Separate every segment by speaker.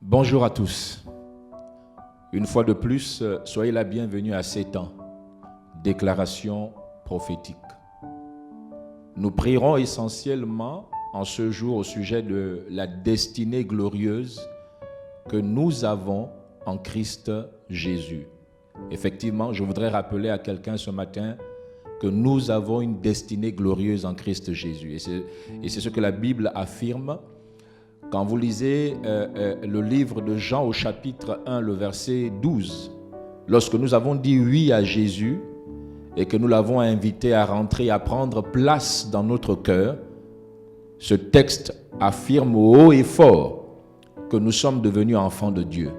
Speaker 1: Bonjour à tous. Une fois de plus, soyez la bienvenue à ces temps. Déclaration prophétique. Nous prierons essentiellement en ce jour au sujet de la destinée glorieuse que nous avons en Christ Jésus. Effectivement, je voudrais rappeler à quelqu'un ce matin que nous avons une destinée glorieuse en Christ Jésus. Et c'est ce que la Bible affirme. Quand vous lisez le livre de Jean au chapitre 1, le verset 12, lorsque nous avons dit oui à Jésus et que nous l'avons invité à rentrer, à prendre place dans notre cœur, ce texte affirme haut et fort que nous sommes devenus enfants de Dieu.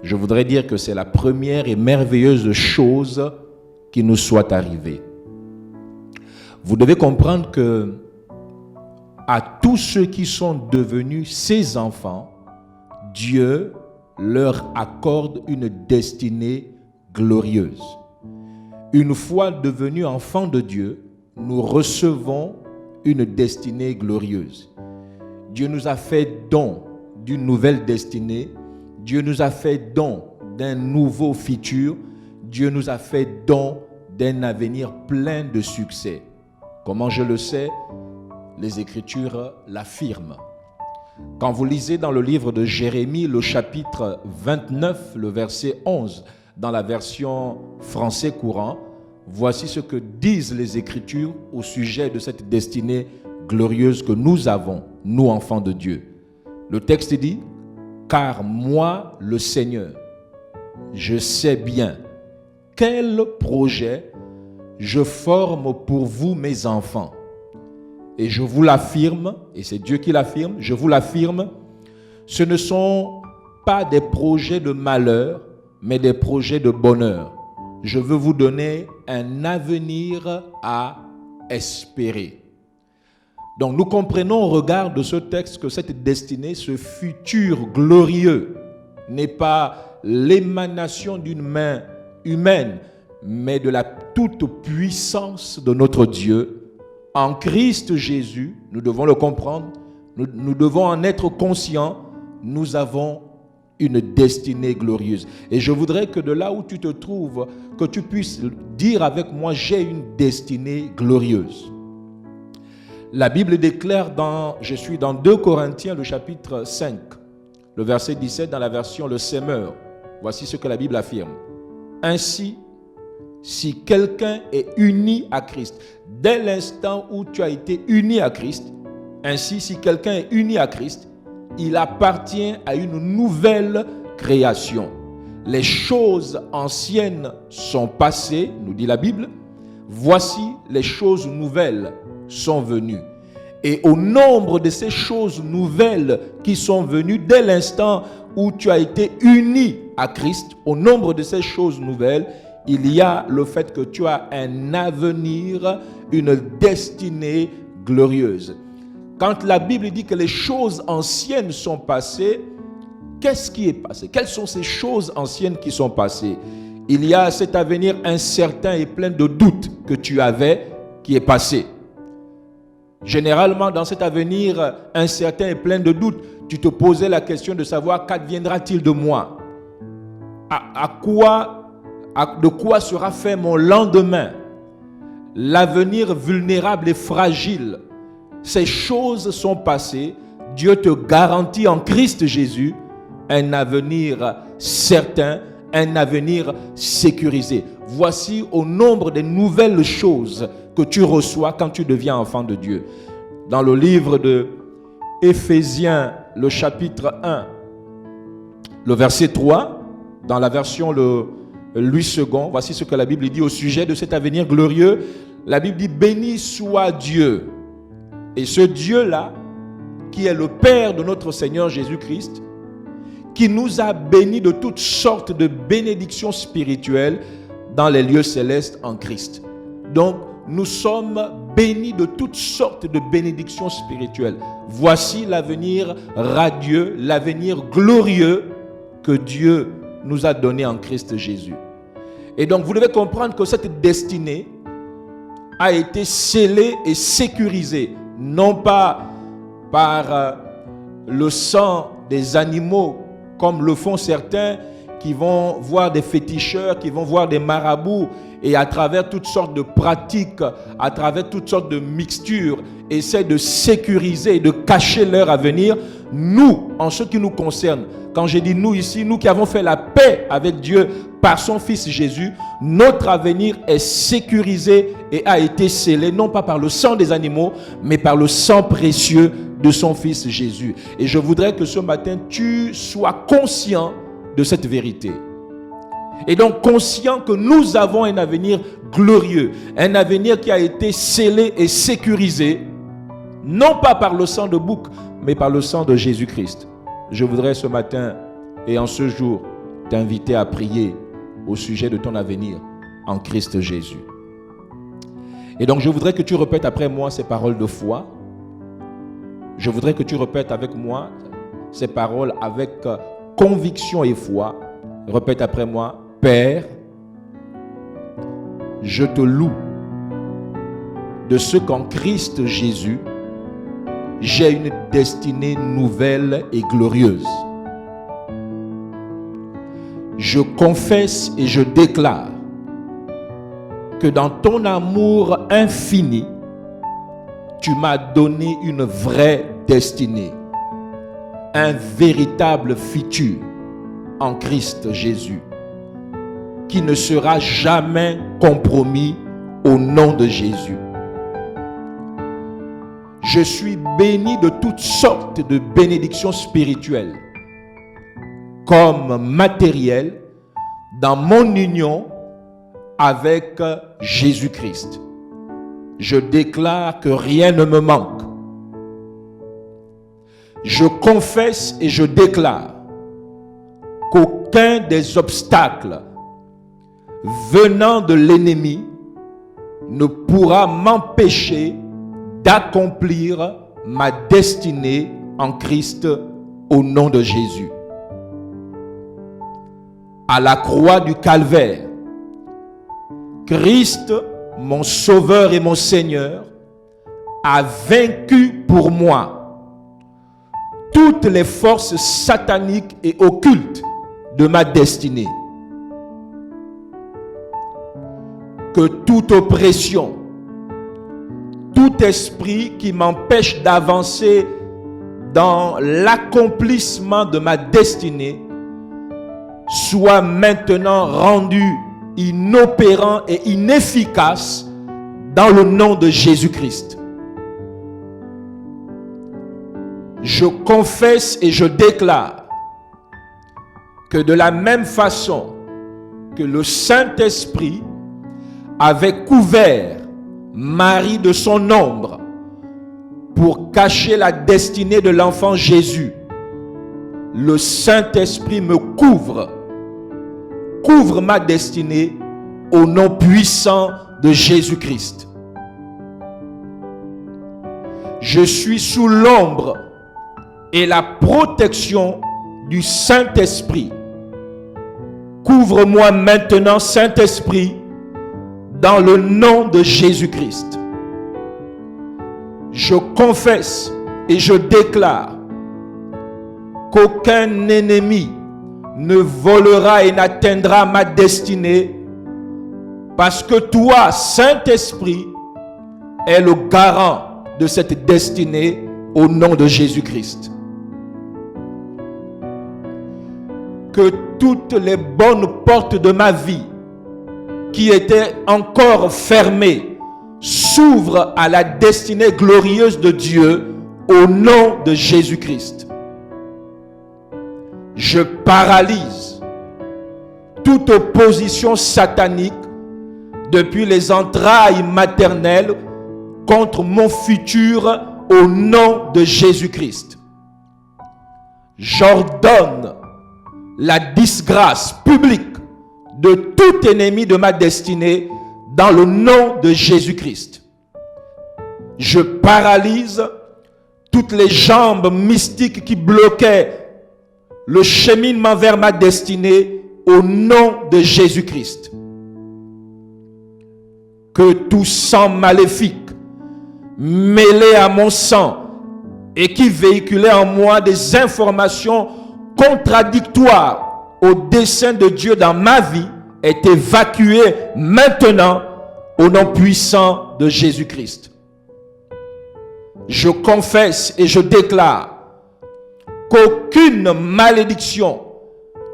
Speaker 1: Je voudrais dire que c'est la première et merveilleuse chose qui nous soit arrivée. Vous devez comprendre que à tous ceux qui sont devenus ses enfants, Dieu leur accorde une destinée glorieuse. Une fois devenus enfants de Dieu, nous recevons une destinée glorieuse. Dieu nous a fait don d'une nouvelle destinée. Dieu nous a fait don d'un nouveau futur. Dieu nous a fait don d'un avenir plein de succès. Comment je le sais ? Les Écritures l'affirment. Quand vous lisez dans le livre de Jérémie, le chapitre 29, le verset 11, dans la version français courant, voici ce que disent les Écritures au sujet de cette destinée glorieuse que nous avons, nous enfants de Dieu. Le texte dit, « Car moi, le Seigneur, je sais bien quel projet je forme pour vous, mes enfants. Et je vous l'affirme, et c'est Dieu qui l'affirme, je vous l'affirme, ce ne sont pas des projets de malheur, mais des projets de bonheur. Je veux vous donner un avenir à espérer. » Donc nous comprenons au regard de ce texte que cette destinée, ce futur glorieux, n'est pas l'émanation d'une main humaine, mais de la toute-puissance de notre Dieu. En Christ Jésus, nous devons le comprendre, nous devons en être conscients, nous avons une destinée glorieuse. Et je voudrais que de là où tu te trouves, que tu puisses dire avec moi, j'ai une destinée glorieuse. La Bible déclare je suis dans 2 Corinthiens, le chapitre 5, le verset 17, dans la version Le Semeur. Voici ce que la Bible affirme. Ainsi, si quelqu'un est uni à Christ, dès l'instant où tu as été uni à Christ, ainsi si quelqu'un est uni à Christ, il appartient à une nouvelle création. Les choses anciennes sont passées, nous dit la Bible, voici les choses nouvelles sont venues. Et au nombre de ces choses nouvelles qui sont venues, dès l'instant où tu as été uni à Christ, au nombre de ces choses nouvelles, il y a le fait que tu as un avenir, une destinée glorieuse. Quand la Bible dit que les choses anciennes sont passées, qu'est-ce qui est passé? Quelles sont ces choses anciennes qui sont passées? Il y a cet avenir incertain et plein de doutes que tu avais qui est passé. Généralement, dans cet avenir incertain et plein de doutes, tu te posais la question de savoir qu'adviendra-t-il de moi? De quoi sera fait mon lendemain? L'avenir vulnérable et fragile. Ces choses sont passées. Dieu te garantit en Christ Jésus un avenir certain, un avenir sécurisé. Voici au nombre des nouvelles choses que tu reçois quand tu deviens enfant de Dieu. Dans le livre de Éphésiens, le chapitre 1, le verset 3, dans la version Louis II, voici ce que la Bible dit au sujet de cet avenir glorieux. La Bible dit, béni soit Dieu. Et ce Dieu-là, qui est le Père de notre Seigneur Jésus-Christ, qui nous a bénis de toutes sortes de bénédictions spirituelles dans les lieux célestes en Christ. Donc, nous sommes bénis de toutes sortes de bénédictions spirituelles. Voici l'avenir radieux, l'avenir glorieux que Dieu nous a donné en Christ Jésus. Et donc vous devez comprendre que cette destinée a été scellée et sécurisée, non pas par le sang des animaux comme le font certains qui vont voir des féticheurs, qui vont voir des marabouts et à travers toutes sortes de pratiques, à travers toutes sortes de mixtures, essaient de sécuriser et de cacher leur avenir. Nous, en ce qui nous concerne, quand je dis nous ici, nous qui avons fait la paix avec Dieu par son Fils Jésus, notre avenir est sécurisé et a été scellé, non pas par le sang des animaux, mais par le sang précieux de son Fils Jésus. Et je voudrais que ce matin, tu sois conscient de cette vérité. Et donc conscient que nous avons un avenir glorieux, un avenir qui a été scellé et sécurisé, non pas par le sang de bouc, mais par le sang de Jésus-Christ. Je voudrais ce matin et en ce jour t'inviter à prier au sujet de ton avenir en Christ Jésus. Et donc je voudrais que tu répètes après moi ces paroles de foi. Je voudrais que tu répètes avec moi ces paroles avec conviction et foi. Répète après moi. Père, je te loue de ce qu'en Christ Jésus, j'ai une destinée nouvelle et glorieuse. Je confesse et je déclare que dans ton amour infini, tu m'as donné une vraie destinée, un véritable futur en Christ Jésus, qui ne sera jamais compromis au nom de Jésus. Je suis béni de toutes sortes de bénédictions spirituelles, comme matérielles, dans mon union avec Jésus-Christ. Je déclare que rien ne me manque. Je confesse et je déclare qu'aucun des obstacles venant de l'ennemi ne pourra m'empêcher d'accomplir ma destinée en Christ au nom de Jésus. À la croix du Calvaire, Christ, mon Sauveur et mon Seigneur, a vaincu pour moi toutes les forces sataniques et occultes de ma destinée. Que toute oppression, tout esprit qui m'empêche d'avancer dans l'accomplissement de ma destinée soit maintenant rendu inopérant et inefficace dans le nom de Jésus-Christ. Je confesse et je déclare que de la même façon que le Saint-Esprit avait couvert Marie de son ombre pour cacher la destinée de l'enfant Jésus, le Saint-Esprit me couvre ma destinée au nom puissant de Jésus-Christ. Je suis sous l'ombre et la protection du Saint-Esprit. Couvre-moi maintenant, Saint-Esprit, dans le nom de Jésus-Christ. Je confesse et je déclare qu'aucun ennemi ne volera et n'atteindra ma destinée, parce que toi, Saint-Esprit, es le garant de cette destinée au nom de Jésus-Christ. Que toutes les bonnes portes de ma vie qui étaient encore fermées s'ouvrent à la destinée glorieuse de Dieu au nom de Jésus-Christ. Je paralyse toute opposition satanique depuis les entrailles maternelles contre mon futur au nom de Jésus-Christ. J'ordonne la disgrâce publique de tout ennemi de ma destinée dans le nom de Jésus-Christ. Je paralyse toutes les jambes mystiques qui bloquaient le cheminement vers ma destinée au nom de Jésus-Christ. Que tout sang maléfique mêlé à mon sang et qui véhiculait en moi des informations contradictoire au dessein de Dieu dans ma vie est évacué maintenant au nom puissant de Jésus-Christ. Je confesse et je déclare qu'aucune malédiction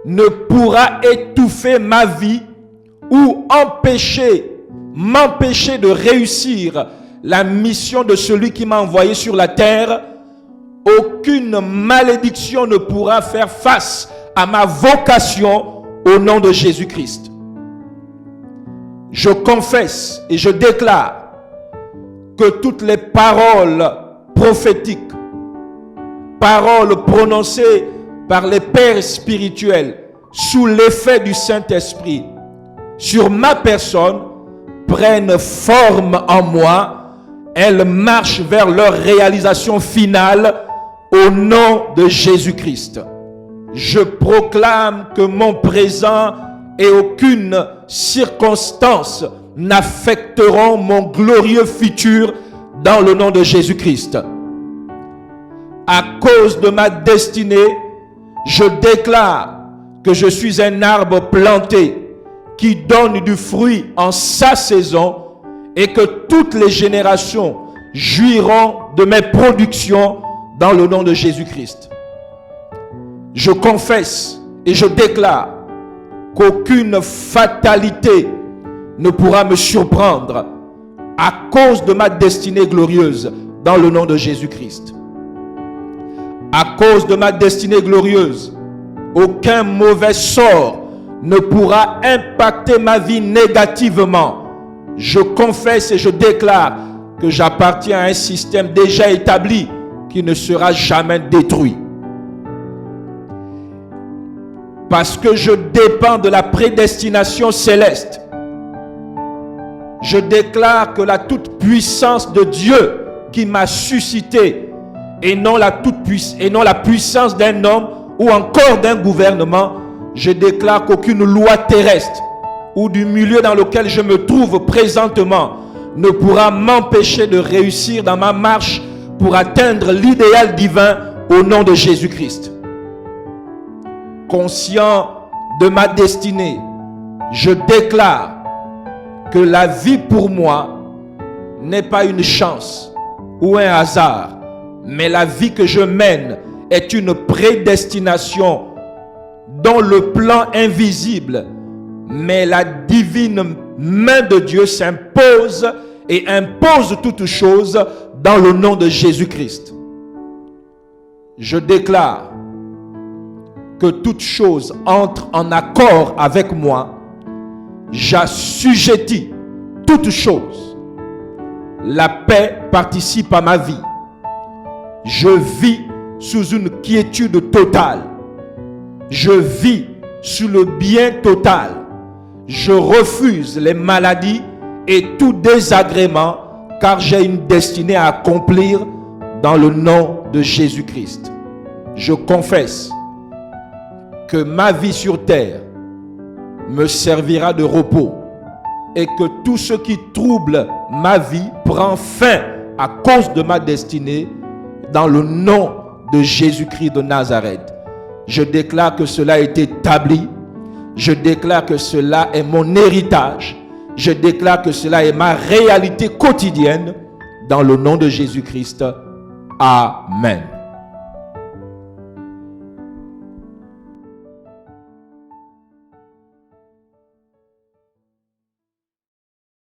Speaker 1: ne pourra étouffer ma vie ou m'empêcher de réussir la mission de celui qui m'a envoyé sur la terre. Aucune malédiction ne pourra faire face à ma vocation au nom de Jésus-Christ. Je confesse et je déclare que toutes les paroles prophétiques, paroles prononcées par les pères spirituels sous l'effet du Saint-Esprit sur ma personne prennent forme en moi. Elles marchent vers leur réalisation finale au nom de Jésus-Christ. Je proclame que mon présent et aucune circonstance n'affecteront mon glorieux futur dans le nom de Jésus-Christ. À cause de ma destinée, je déclare que je suis un arbre planté qui donne du fruit en sa saison et que toutes les générations jouiront de mes productions dans le nom de Jésus-Christ. Je confesse et je déclare qu'aucune fatalité ne pourra me surprendre à cause de ma destinée glorieuse dans le nom de Jésus-Christ. À cause de ma destinée glorieuse, aucun mauvais sort ne pourra impacter ma vie négativement. Je confesse et je déclare que j'appartiens à un système déjà établi qui ne sera jamais détruit. Parce que je dépends de la prédestination céleste, je déclare que la toute-puissance de Dieu qui m'a suscité et non la puissance d'un homme ou encore d'un gouvernement, je déclare qu'aucune loi terrestre ou du milieu dans lequel je me trouve présentement ne pourra m'empêcher de réussir dans ma marche pour atteindre l'idéal divin au nom de Jésus-Christ. Conscient de ma destinée, je déclare que la vie pour moi n'est pas une chance ou un hasard, mais la vie que je mène est une prédestination dont le plan invisible, mais la divine main de Dieu s'impose et impose toutes choses dans le nom de Jésus-Christ. Je déclare que toute chose entre en accord avec moi. J'assujettis toute chose. La paix participe à ma vie. Je vis sous une quiétude totale. Je vis sous le bien total. Je refuse les maladies et tout désagrément, car j'ai une destinée à accomplir dans le nom de Jésus-Christ. Je confesse que ma vie sur terre me servira de repos et que tout ce qui trouble ma vie prend fin à cause de ma destinée dans le nom de Jésus-Christ de Nazareth. Je déclare que cela est établi. Je déclare que cela est mon héritage. Je déclare que cela est ma réalité quotidienne dans le nom de Jésus-Christ. Amen.